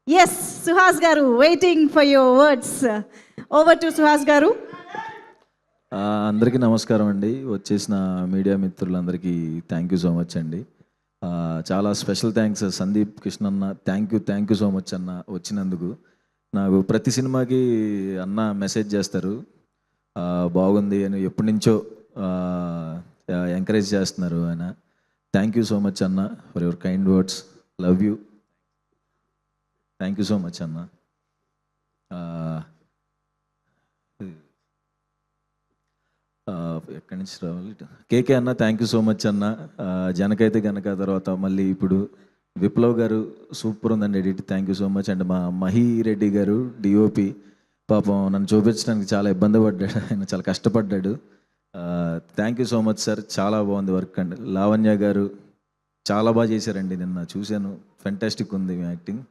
Yes, Suhas Garu, waiting for your words. Over to Suhas Garu. అందరికీ నమస్కారం అండి. వచ్చేసిన మీడియా మిత్రులందరికీ థ్యాంక్ యూ సో మచ్ అండి. చాలా స్పెషల్ థ్యాంక్స్ సందీప్ కృష్ణన్న, థ్యాంక్ యూ సో మచ్ అన్న వచ్చినందుకు. నాకు ప్రతి సినిమాకి అన్న మెసేజ్ చేస్తారు, బాగుంది అని ఎప్పటి నుంచో ఎంకరేజ్ చేస్తున్నారు ఆయన. థ్యాంక్ యూ సో మచ్ అన్న for your kind words, love you, thank you so much అన్న. ఎక్కడి నుంచి రావాలి? కేకే అన్న థ్యాంక్ యూ సో మచ్ అన్న. జనకైతే గనక తర్వాత మళ్ళీ ఇప్పుడు విప్లవ్ గారు సూపర్ ఉందండి edit, thank you so much. And మా మహి రెడ్డి గారు డిఓపి, పాపం నన్ను చూపించడానికి చాలా ఇబ్బంది పడ్డాడు, ఆయన చాలా కష్టపడ్డాడు. Thank you so much sir, చాలా బాగుంది వర్క్ అండి. లావణ్య గారు చాలా బాగా చేశారండి, నిన్న చూశాను, ఫెంటాస్టిక్ ఉంది మీ యాక్టింగ్.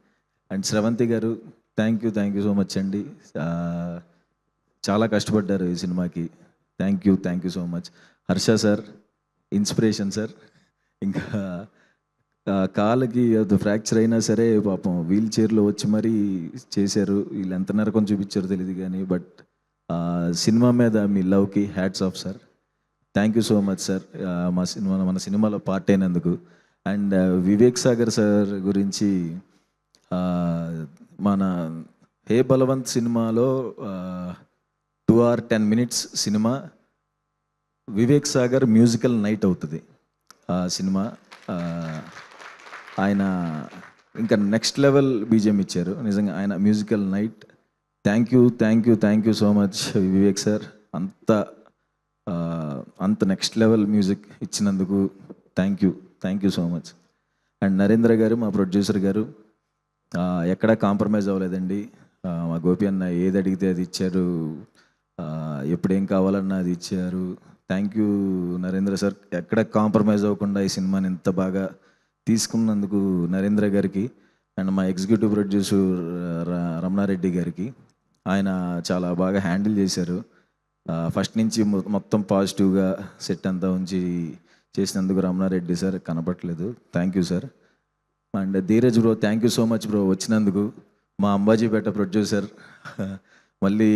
అండ్ స్రవంతి గారు థ్యాంక్ యూ సో మచ్ అండి, చాలా కష్టపడ్డారు ఈ సినిమాకి, thank you so much. Harsha sir inspiration sir. ఇంకా కాళ్ళకి అది ఫ్రాక్చర్ అయినా సరే పాపం వీల్ చైర్లో వచ్చి మరీ చేశారు. వీళ్ళు ఎంత నరకం చూపించారో తెలియదు కానీ, బట్ సినిమా మీద మీ లవ్కి hats off sir, thank you so much sir మన సినిమాలో పార్ట్ అయినందుకు. అండ్ వివేక్ సాగర్ సార్ గురించి, మన హే బలవంత్ సినిమాలో 2 hours 10 minutes cinema, Vivek Sagar musical night అవుతుంది ఆ సినిమా. ఆయన ఇంకా నెక్స్ట్ లెవెల్ బీజిఎం ఇచ్చారు నిజంగా, ఆయన musical night. Thank you so much Vivek sir, అంత నెక్స్ట్ లెవెల్ మ్యూజిక్ ఇచ్చినందుకు thank you so much. And Narendra గారు మా ప్రొడ్యూసర్ గారు ఎక్కడా కాంప్రమైజ్ అవ్వలేదండి. మా గోపి అన్న ఏది అడిగితే అది ఇచ్చారు, ఎప్పుడేం కావాలన్నా అది ఇచ్చారు. థ్యాంక్ యూ నరేంద్ర సార్, ఎక్కడ కాంప్రమైజ్ అవ్వకుండా ఈ సినిమాని ఇంత బాగా తీసుకున్నందుకు నరేంద్ర గారికి. అండ్ మా ఎగ్జిక్యూటివ్ ప్రొడ్యూసర్ రమణారెడ్డి గారికి, ఆయన చాలా బాగా హ్యాండిల్ చేశారు. ఫస్ట్ నుంచి మొత్తం పాజిటివ్గా సెట్ అంతా ఉంచి చేసినందుకు రమణారెడ్డి సార్ కనపట్లేదు, thank you sir. And Dheeraj bro thank you so much bro వచ్చినందుకు. మా అంబాజీపేట ప్రొడ్యూసర్ మళ్ళీ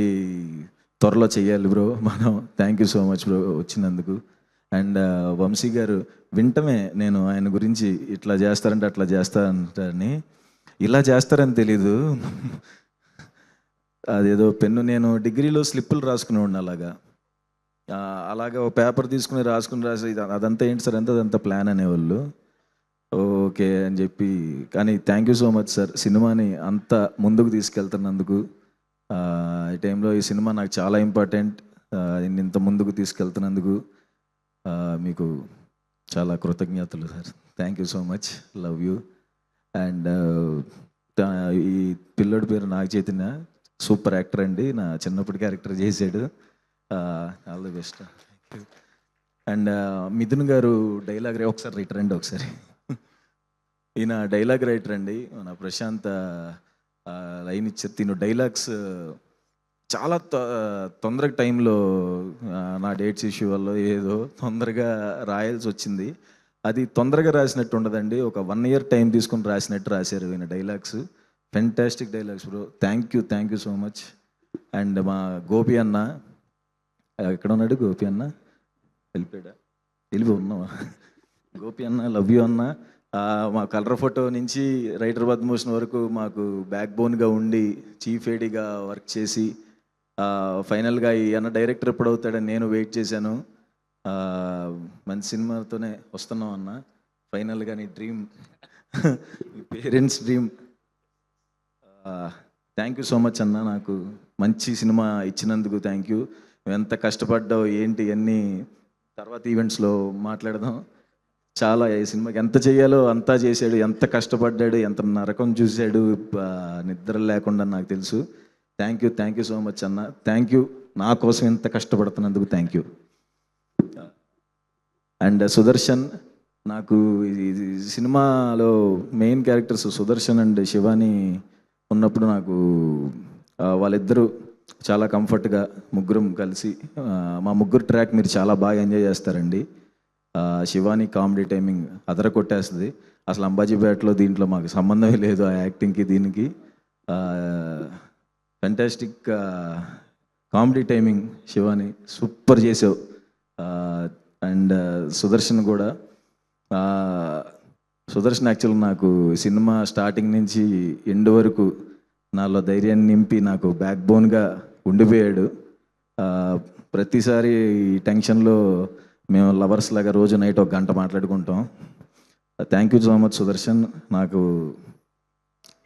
త్వరలో చెయ్యాలి బ్రో మనం, thank you so much bro వచ్చినందుకు. అండ్ వంశీ గారు వింటమే, నేను ఆయన గురించి ఇట్లా చేస్తారంటే అట్లా చేస్తారంటారని, ఇలా చేస్తారని తెలీదు. అదేదో పెన్ను, నేను డిగ్రీలో స్లిప్పులు రాసుకునేవాడిని అలాగా ఒక పేపర్ తీసుకుని రాసి అదంతా ఏంటి సార్ అంటే అదంతా ప్లాన్ అనేవాళ్ళు. ఓకే అని చెప్పి, కానీ thank you so much sir సినిమాని అంత ముందుకు తీసుకెళ్తున్నందుకు. ఈ టైంలో ఈ సినిమా నాకు చాలా ఇంపార్టెంట్, ఇంత ముందుకు తీసుకెళ్తున్నందుకు మీకు చాలా కృతజ్ఞతలు sir, thank you so much, love you. And ఈ పిల్లోడి పేరు నాగ చైతన్య, సూపర్ యాక్టర్ అండి, నా చిన్నప్పటి క్యారెక్టర్ చేశాడు, all the best. And Mithun గారు డైలాగ్ ఒకసారి రైటర్ అండి, ఒకసారి ఈయన డైలాగ్ రైటర్ అండి, మన ప్రశాంత్ లైన్ ఇచ్చారు. తిను డైలాగ్స్ చాలా తొందరగా టైంలో నా డేట్స్ ఇష్యూ వల్ల ఏదో తొందరగా రాయాల్సి వచ్చింది. అది తొందరగా రాసినట్టు ఉండదండి, ఒక 1 year టైం తీసుకుని రాసినట్టు రాశారు ఈయన dialogues, fantastic dialogues bro, thank you so much. And మా గోపి అన్న ఎక్కడ ఉన్నాడు? గోపి అన్న వెళ్ళిపోయాడా? ఉన్నావా? గోపి అన్న లవ్ యూ అన్న. మా కలర్ ఫోటో నుంచి రైటర్ పద్మభూషణ్ వరకు మాకు బ్యాక్ బోన్గా ఉండి చీఫ్ ఏడీగా వర్క్ చేసి ఫైనల్గా ఈ అన్న డైరెక్టర్ ఎప్పుడు అవుతాడని నేను వెయిట్ చేశాను. మంచి సినిమాతోనే వస్తున్నాం అన్న, ఫైనల్గా నీ dream, me parents dream. Thank you so much అన్న, నాకు మంచి సినిమా ఇచ్చినందుకు థ్యాంక్ యూ. ఎంత కష్టపడ్డావు ఏంటి అన్నీ తర్వాత ఈవెంట్స్లో మాట్లాడదాం. చాలా ఈ సినిమాకి ఎంత చేయాలో అంతా చేశాడు, ఎంత కష్టపడ్డాడు, ఎంత నరకం చూశాడు నిద్ర లేకుండా, నాకు తెలుసు. థ్యాంక్ యూ సో మచ్ అన్న, థ్యాంక్ యూ నా కోసం ఎంత కష్టపడుతున్నందుకు థ్యాంక్ యూ. అండ్ సుదర్శన్, నాకు ఈ సినిమాలో main characters Sudarshan and Shivani ఉన్నప్పుడు నాకు వాళ్ళిద్దరూ చాలా కంఫర్ట్గా ముగ్గురం కలిసి, మా ముగ్గురు ట్రాక్ మీరు చాలా బాగా ఎంజాయ్ చేస్తారండి. శివాని కామెడీ టైమింగ్ అదర కొట్టేస్తుంది, అసలు అంబాజీపేటలో దీంట్లో మాకు సంబంధమే లేదు ఆ యాక్టింగ్కి దీనికి. Fantastic comedy timing Shivani super చేసావు. అండ్ సుదర్శన్ కూడా. సుదర్శన్ యాక్చువల్ నాకు సినిమా స్టార్టింగ్ నుంచి ఎండ్ వరకు నాలో ధైర్యాన్ని నింపి నాకు బ్యాక్ బోన్గా ఉండిపోయాడు. ప్రతిసారి ఈ టెన్షన్లో మేము లవర్స్ లాగా రోజు నైట్ 1 గంట మాట్లాడుకుంటాం. Thank you so much Sudarshan. నాకు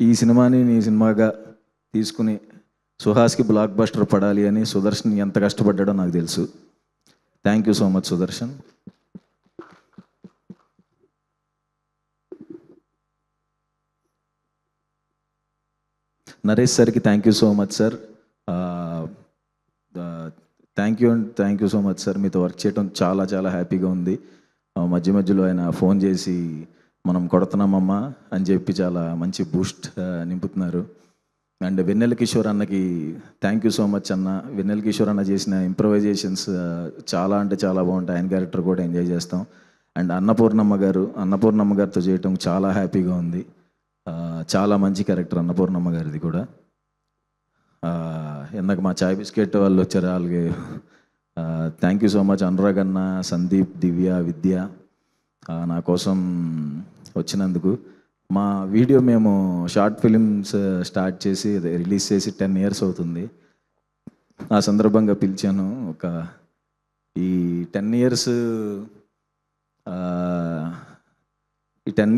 ఈ సినిమాని నీ సినిమాగా తీసుకుని సుహాస్కి బ్లాక్ బస్టర్ పడాలి అని సుదర్శన్ ఎంత కష్టపడ్డాడో నాకు తెలుసు. Thank you so much Sudarshan. Naresh సార్కి thank you so much sir. Thank you so much sir. మీతో వర్క్ చేయడం చాలా చాలా హ్యాపీగా ఉంది. మధ్య మధ్యలో ఆయన ఫోన్ చేసి మనం కొడుతున్నామమ్మా అని చెప్పి చాలా మంచి బూస్ట్ నింపుతున్నారు. అండ్ వెన్నెల కిషోర్ అన్నకి థ్యాంక్ యూ సో మచ్ అన్న. వెన్నెల కిషోర్ అన్న చేసిన ఇంప్రవైజేషన్స్ చాలా అంటే చాలా బాగుంటాయి. ఆయన క్యారెక్టర్ కూడా ఎంజాయ్ చేస్తాం. అండ్ అన్నపూర్ణమ్మ గారితో చేయటం చాలా హ్యాపీగా ఉంది. చాలా మంచి క్యారెక్టర్ అన్నపూర్ణమ్మ గారిది కూడా. ఇందాక మా చాయ్ బిస్కెట్ వాళ్ళు వచ్చారు. వాళ్ళకి thank you so much. Anurag అన్న, సందీప్, దివ్య, విద్య నా కోసం వచ్చినందుకు. మా వీడియో మేము షార్ట్ ఫిలిమ్స్ స్టార్ట్ చేసి రిలీజ్ చేసి 10 years అవుతుంది. ఆ సందర్భంగా పిలిచాను. ఈ 10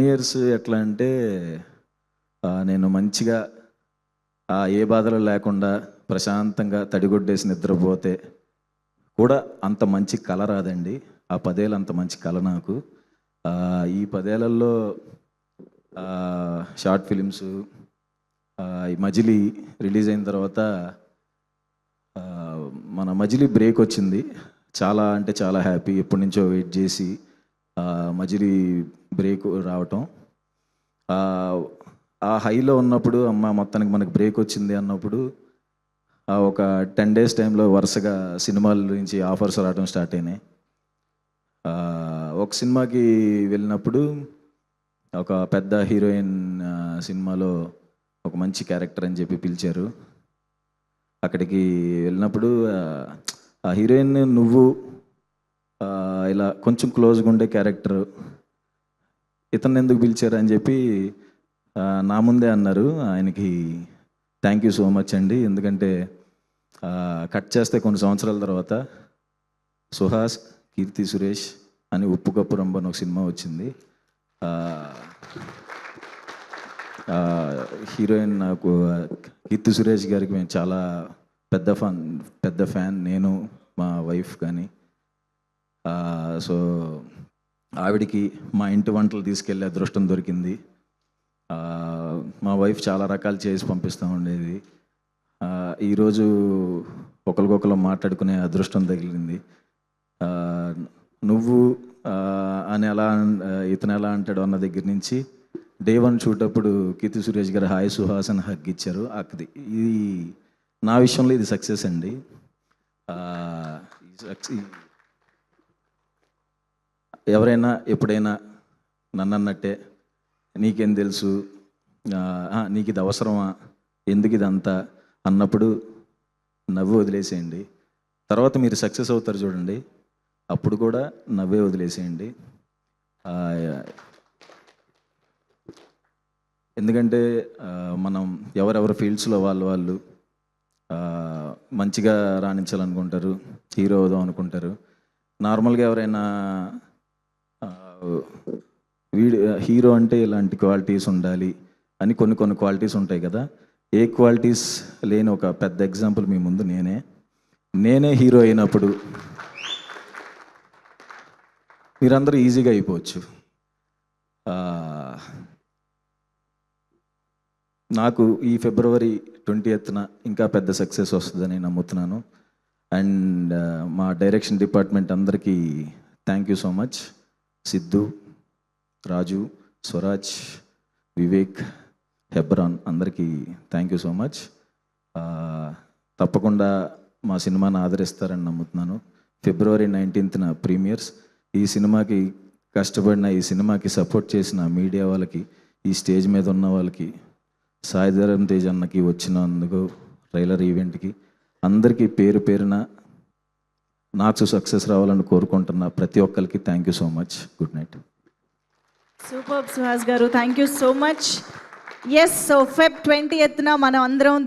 years ఎట్లా అంటే నేను మంచిగా ఏ బాధలు లేకుండా ప్రశాంతంగా తడిగొడ్డేసి నిద్రపోతే కూడా అంత మంచి కళ రాదండి. ఆ 10 ఏళ్ళు అంత మంచి కళ నాకు. ఈ 10 ఏళ్లలో షార్ట్ ఫిలిమ్స్, ఈ మజిలీ రిలీజ్ అయిన తర్వాత మన మజిలీ బ్రేక్ వచ్చింది. చాలా అంటే చాలా హ్యాపీ. ఎప్పటి నుంచో వెయిట్ చేసి మజిలీ బ్రేక్ రావటం, ఆ హైలో ఉన్నప్పుడు అమ్మ మొత్తానికి మనకు బ్రేక్ వచ్చింది అన్నప్పుడు ఒక 10 days టైంలో వరుసగా సినిమాల నుంచి ఆఫర్స్ రావడం స్టార్ట్ అయినాయి. ఒక సినిమాకి వెళ్ళినప్పుడు ఒక పెద్ద హీరోయిన్ సినిమాలో ఒక మంచి క్యారెక్టర్ అని చెప్పి పిలిచారు. అక్కడికి వెళ్ళినప్పుడు ఆ హీరోయిన్ నువ్వు ఇలా కొంచెం క్లోజ్గా ఉండే క్యారెక్టర్, ఇతన్ని ఎందుకు పిలిచారు అని చెప్పి నా ముందే అన్నారు. ఆయనకి థ్యాంక్ యూ సో మచ్ అండి. ఎందుకంటే కట్ చేస్తే కొన్ని సంవత్సరాల తర్వాత సుహాస్, కీర్తి సురేష్ అని ఉప్పు కప్పు రంబన్ ఒక సినిమా వచ్చింది. హీరోయిన్ నాకు కీర్తి సురేష్ గారికి మేము చాలా పెద్ద ఫ్యాన్ నేను, మా వైఫ్ కానీ. సో ఆవిడికి మా ఇంటి వంటలు తీసుకెళ్ళే అదృష్టం దొరికింది. మా వైఫ్ చాలా రకాలు చేసి పంపిస్తూ ఉండేది. ఈరోజు ఒకరికొకరు మాట్లాడుకునే అదృష్టం తగిలింది. నువ్వు అని ఇతను ఎలా అంటాడు అన్న దగ్గర నుంచి డే 1 షూట్ అప్పుడు కీర్తి సురేష్ గారు హాయ్ సుహాస్ అని హగ్ ఇచ్చారు. ఇది నా విషయంలో ఇది సక్సెస్ అండి. ఎవరైనా ఎప్పుడైనా నన్ను అన్నట్టే నీకేం తెలుసు, నీకు ఇది అవసరమా, ఎందుకు ఇదంతా అన్నప్పుడు నవ్వు వదిలేసేయండి. తర్వాత మీరు సక్సెస్ అవుతారు చూడండి, అప్పుడు కూడా నవ్వే వదిలేసేయండి. ఎందుకంటే మనం ఎవరెవరి ఫీల్డ్స్లో వాళ్ళు మంచిగా రాణించాలనుకుంటారు, హీరో అవుదాం అనుకుంటారు. నార్మల్గా ఎవరైనా హీరో అంటే ఇలాంటి క్వాలిటీస్ ఉండాలి అని కొన్ని క్వాలిటీస్ ఉంటాయి కదా. ఏ క్వాలిటీస్ లేని ఒక పెద్ద ఎగ్జాంపుల్ మీ ముందు నేనే హీరో అయినప్పుడు మీరందరూ ఈజీగా అయిపోవచ్చు. నాకు ఈ February 20th ఇంకా పెద్ద సక్సెస్ వస్తుందని నమ్ముతున్నాను. అండ్ మా డైరెక్షన్ డిపార్ట్మెంట్ అందరికీ thank you so much. Siddhu, Raju, Swaraj, Vivek, Hebron అందరికీ థ్యాంక్ యూ సో మచ్. తప్పకుండా మా సినిమాని ఆదరిస్తారని నమ్ముతున్నాను. February 19th premieres. ఈ సినిమాకి కష్టపడిన, ఈ సినిమాకి సపోర్ట్ చేసిన మీడియా వాళ్ళకి, ఈ స్టేజ్ మీద ఉన్న వాళ్ళకి సాయిధరం తేజ్ అన్నకి వచ్చినందుకు ట్రైలర్ ఈవెంట్కి అందరికీ పేరు పేరున నాకు సక్సెస్ రావాలని కోరుకుంటున్నా ప్రతి ఒక్కరికి thank you so much. Good night. Super Suhas గారు, thank you so much. Yes, so Feb 20th మనం అందరం